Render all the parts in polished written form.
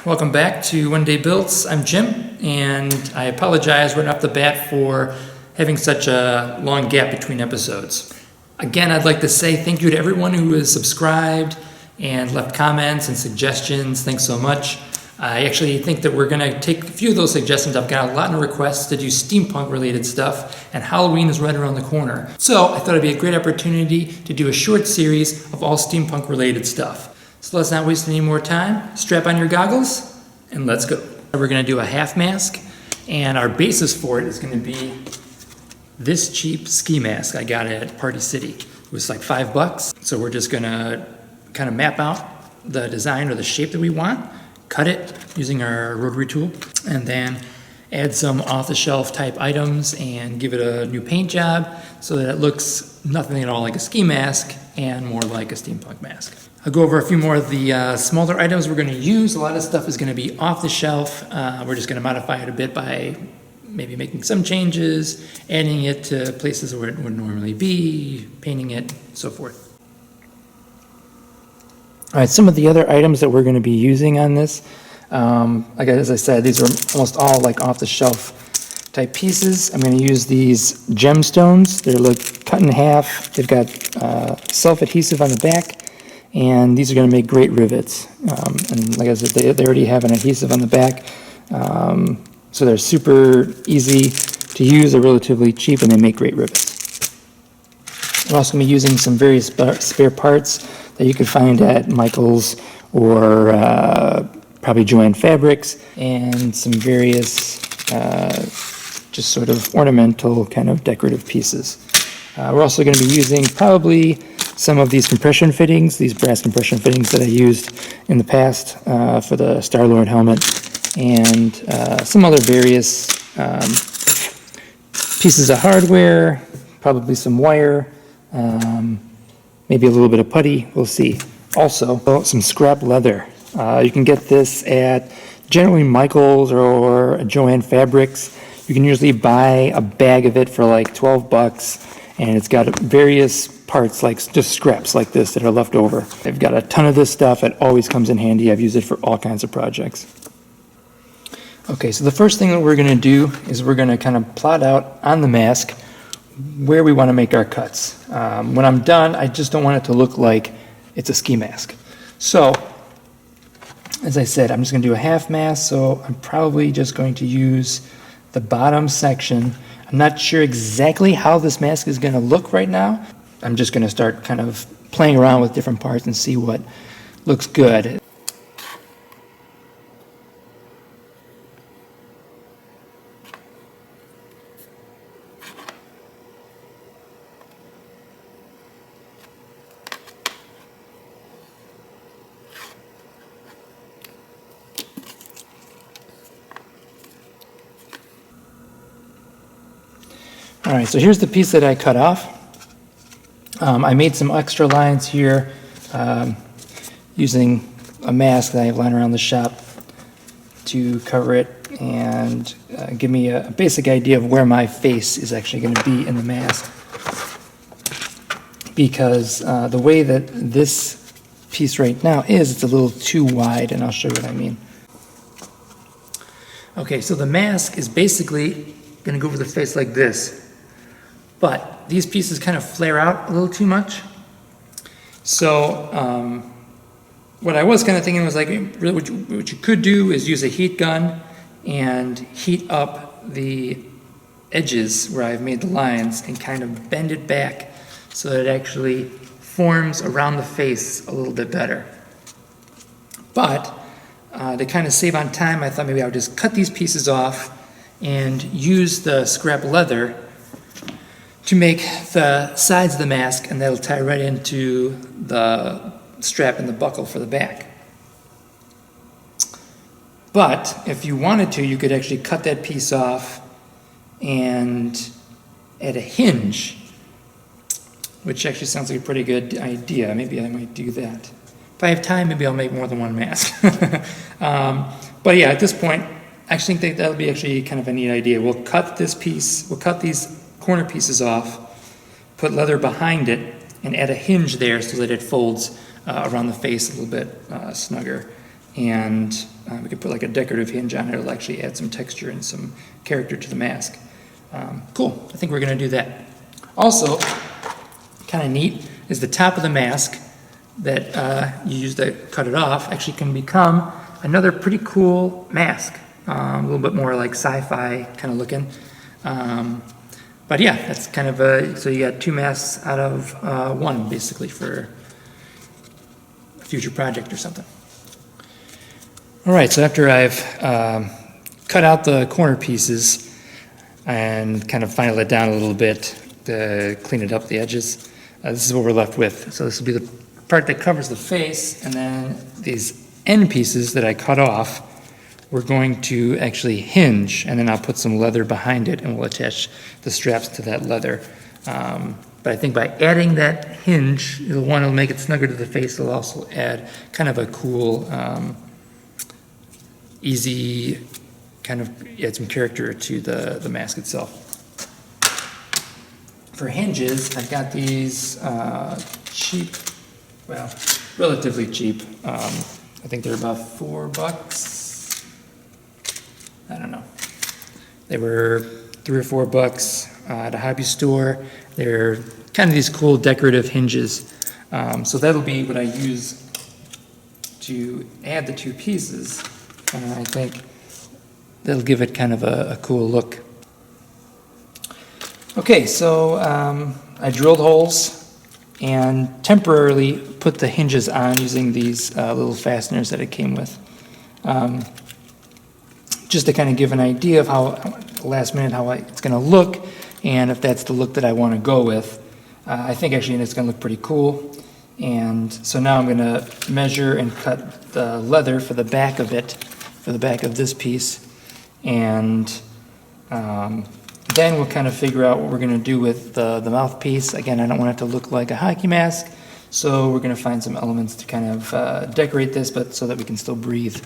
Welcome back to One Day Builds. I'm Jim, and I apologize right off the bat for having such a long gap between episodes. Again, I'd like to say thank you to everyone who has subscribed and left comments and suggestions. Thanks so much. I actually think that we're going to take a few of those suggestions. I've got a lot of requests to do steampunk related stuff, and Halloween is right around the corner. So I thought it'd be a great opportunity to do a short series of all steampunk related stuff. So let's not waste any more time. Strap on your goggles and let's go. We're going to do a half mask, and our basis for it is going to be this cheap ski mask I got at Party City. It was like $5. So we're just going to kind of map out the design or the shape that we want, cut it using our rotary tool, and then add some off-the-shelf type items and give it a new paint job so that it looks nothing at all like a ski mask and more like a steampunk mask. I'll go over a few more of the smaller items we're going to use. A lot of stuff is going to be off the shelf. We're just going to modify it a bit by maybe making some changes, adding it to places where it would normally be, painting it, so forth. All right, some of the other items that we're going to be using on this, as I said, these are almost all like off-the-shelf type pieces. I'm going to use these gemstones. They're like cut in half. They've got self-adhesive on the back. And these are going to make great rivets. And like I said, they already have an adhesive on the back. So they're super easy to use, they're relatively cheap, and they make great rivets. I'm also going to be using some various spare parts that you could find at Michael's or probably Joann Fabrics, and some various just sort of ornamental kind of decorative pieces. We're also going to be using probably some of these compression fittings, these brass compression fittings that I used in the past for the Star-Lord helmet, and some other various pieces of hardware, probably some wire, maybe a little bit of putty, we'll see. Also, some scrap leather. You can get this at generally Michael's or Joann Fabrics. You can usually buy a bag of it for like $12, and it's got various parts, like just scraps like this that are left over. I've got a ton of this stuff. It always comes in handy. I've used it for all kinds of projects. Okay, so the first thing that we're going to do is we're going to kind of plot out on the mask where we want to make our cuts. When I'm done, I just don't want it to look like it's a ski mask. So, as I said, I'm just going to do a half mask, so I'm probably just going to use the bottom section. I'm not sure exactly how this mask is going to look right now. I'm just going to start kind of playing around with different parts and see what looks good. All right, so here's the piece that I cut off. I made some extra lines here using a mask that I have lying around the shop to cover it and give me a basic idea of where my face is actually going to be in the mask. Because the way that this piece right now is, it's a little too wide, and I'll show you what I mean. Okay, so the mask is basically going to go over the face like this. But these pieces kind of flare out a little too much. So what I was kind of thinking was like, really what you could do is use a heat gun and heat up the edges where I've made the lines and kind of bend it back so that it actually forms around the face a little bit better. But to kind of save on time, I thought maybe I would just cut these pieces off and use the scrap leather to make the sides of the mask, and that'll tie right into the strap and the buckle for the back. But if you wanted to, you could actually cut that piece off and add a hinge, which actually sounds like a pretty good idea. Maybe I might do that. If I have time, maybe I'll make more than one mask. But yeah, at this point, I actually think that'll be actually kind of a neat idea. We'll cut this piece, we'll cut these corner pieces off, put leather behind it, and add a hinge there so that it folds around the face a little bit snugger. And we could put like a decorative hinge on it. It'll actually add some texture and some character to the mask. Cool, I think we're gonna do that. Also, kind of neat is the top of the mask that you use to cut it off actually can become another pretty cool mask. A little bit more like sci-fi kind of looking. But yeah, that's kind of so you got two masks out of one basically for a future project or something. All right, so after I've cut out the corner pieces and kind of finalized it down a little bit to clean it up the edges, this is what we're left with. So this will be the part that covers the face, and then these end pieces that I cut off, we're going to actually hinge, and then I'll put some leather behind it and we'll attach the straps to that leather. But I think by adding that hinge, it'll make it snugger to the face. It'll also add kind of a cool, easy, kind of add some character to the mask itself. For hinges, I've got these cheap, well, relatively cheap. I think they're about $4. I don't know. They were $3 or $4 at a hobby store. They're kind of these cool decorative hinges. So that'll be what I use to add the two pieces. And I think that'll give it kind of a cool look. Okay, so I drilled holes and temporarily put the hinges on using these little fasteners that it came with. Just to kind of give an idea of how, last minute, how it's going to look, and if that's the look that I want to go with. I think actually it's going to look pretty cool. And so now I'm going to measure and cut the leather for the back of it, for the back of this piece. And then we'll kind of figure out what we're going to do with the mouthpiece. Again, I don't want it to look like a hockey mask, so we're going to find some elements to kind of decorate this, but so that we can still breathe.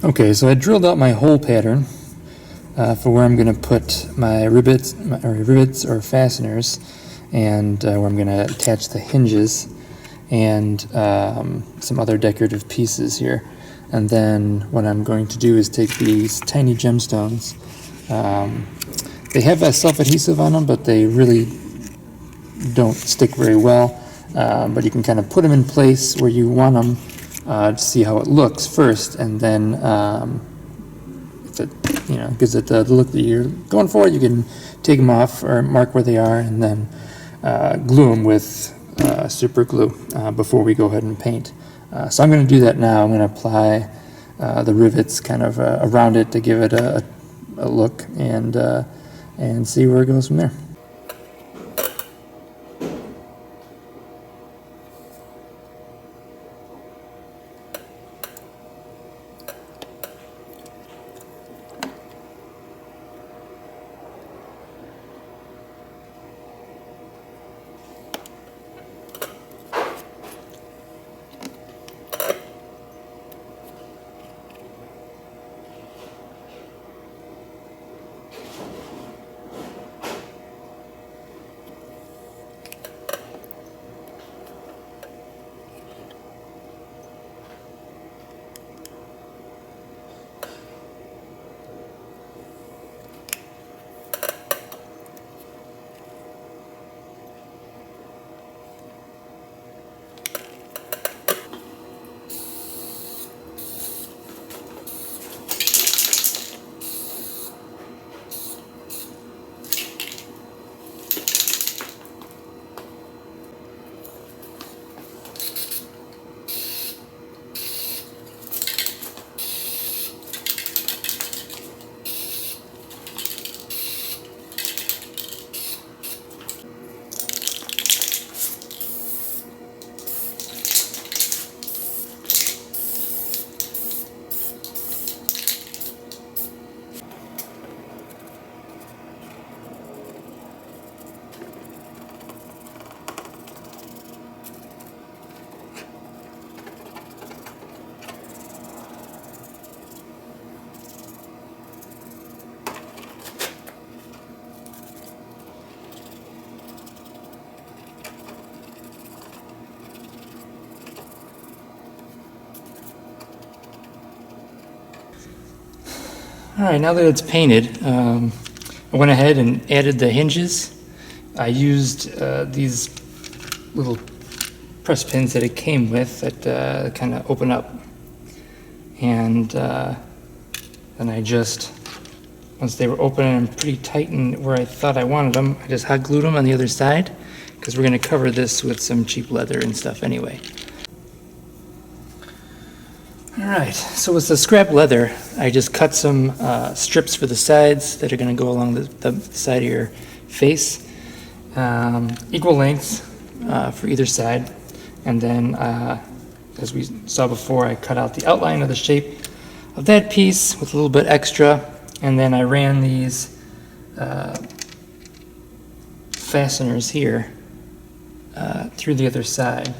Okay, so I drilled out my hole pattern for where I'm going to put my rivets or fasteners, and where I'm going to attach the hinges and some other decorative pieces here. And then what I'm going to do is take these tiny gemstones. They have a self-adhesive on them, but they really don't stick very well. But you can kind of put them in place where you want them to see how it looks first, and then if it gives it the look that you're going for, you can take them off or mark where they are, and then glue them with super glue before we go ahead and paint. So I'm going to do that now. I'm going to apply the rivets kind of around it to give it a look, and see where it goes from there. Alright, now that it's painted, I went ahead and added the hinges. I used these little press pins that it came with that kind of open up. And then I just, once they were open and pretty tight and where I thought I wanted them, I just hot glued them on the other side, because we're going to cover this with some cheap leather and stuff anyway. Alright, so with the scrap leather, I just cut some strips for the sides that are going to go along the side of your face. Equal lengths for either side. And then, as we saw before, I cut out the outline of the shape of that piece with a little bit extra. And then I ran these fasteners here through the other side.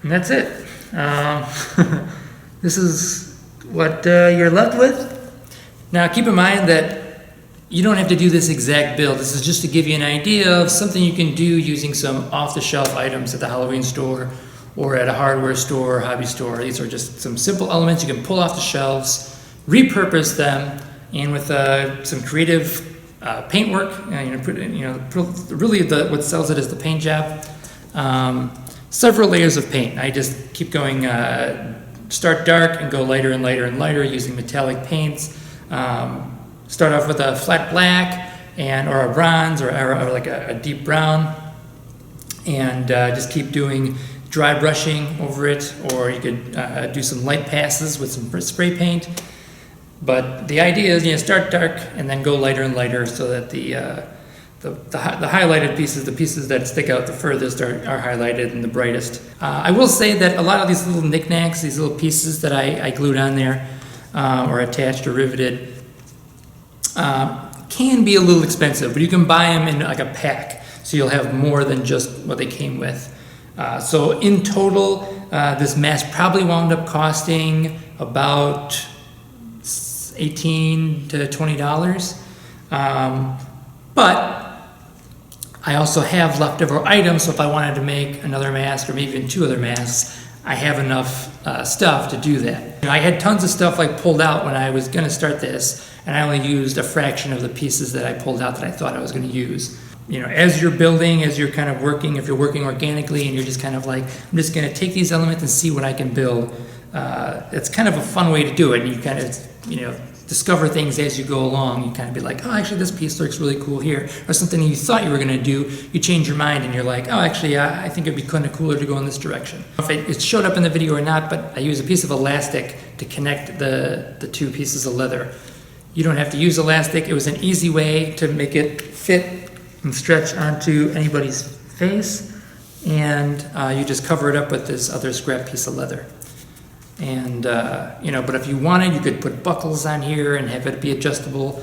And that's it. This is what you're left with. Now keep in mind that you don't have to do this exact build. This is just to give you an idea of something you can do using some off-the-shelf items at the Halloween store or at a hardware store or hobby store. These are just some simple elements you can pull off the shelves, repurpose them, and with some creative paintwork, really what sells it is the paint job. Several layers of paint. I just keep going, start dark and go lighter and lighter and lighter using metallic paints. Start off with a flat black or a bronze or like a deep brown, and just keep doing dry brushing over it, or you could do some light passes with some spray paint. But the idea is, start dark and then go lighter and lighter so that the highlighted pieces, the pieces that stick out the furthest, are highlighted and the brightest. I will say that a lot of these little knickknacks, these little pieces that I glued on there or attached or riveted, can be a little expensive, but you can buy them in like a pack, so you'll have more than just what they came with. So in total, this mask probably wound up costing about $18 to $20. But I also have leftover items, so if I wanted to make another mask or maybe even two other masks, I have enough stuff to do that. I had tons of stuff pulled out when I was going to start this, and I only used a fraction of the pieces that I pulled out that I thought I was going to use. As you're building, as you're kind of working, if you're working organically and you're just kind of like, I'm just going to take these elements and see what I can build, it's kind of a fun way to do it. And you kind of, discover things as you go along. You kind of be like, oh, actually this piece looks really cool here, or something you thought you were going to do, you change your mind and you're like, oh, actually I think it'd be kind of cooler to go in this direction. If it showed up in the video or not, but I use a piece of elastic to connect the two pieces of leather. You don't have to use elastic. It was an easy way to make it fit and stretch onto anybody's face, and you just cover it up with this other scrap piece of leather. And, but if you wanted, you could put buckles on here and have it be adjustable.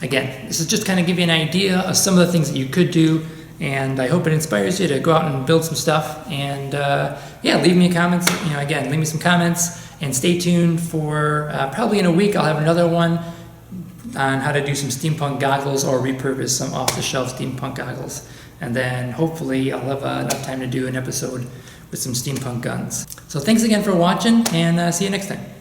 Again, this is just kind of give you an idea of some of the things that you could do, and I hope it inspires you to go out and build some stuff. And, leave me comments, leave me some comments, and stay tuned for, probably in a week, I'll have another one on how to do some steampunk goggles or repurpose some off-the-shelf steampunk goggles. And then hopefully I'll have enough time to do an episode with some steampunk guns. So thanks again for watching, and see you next time.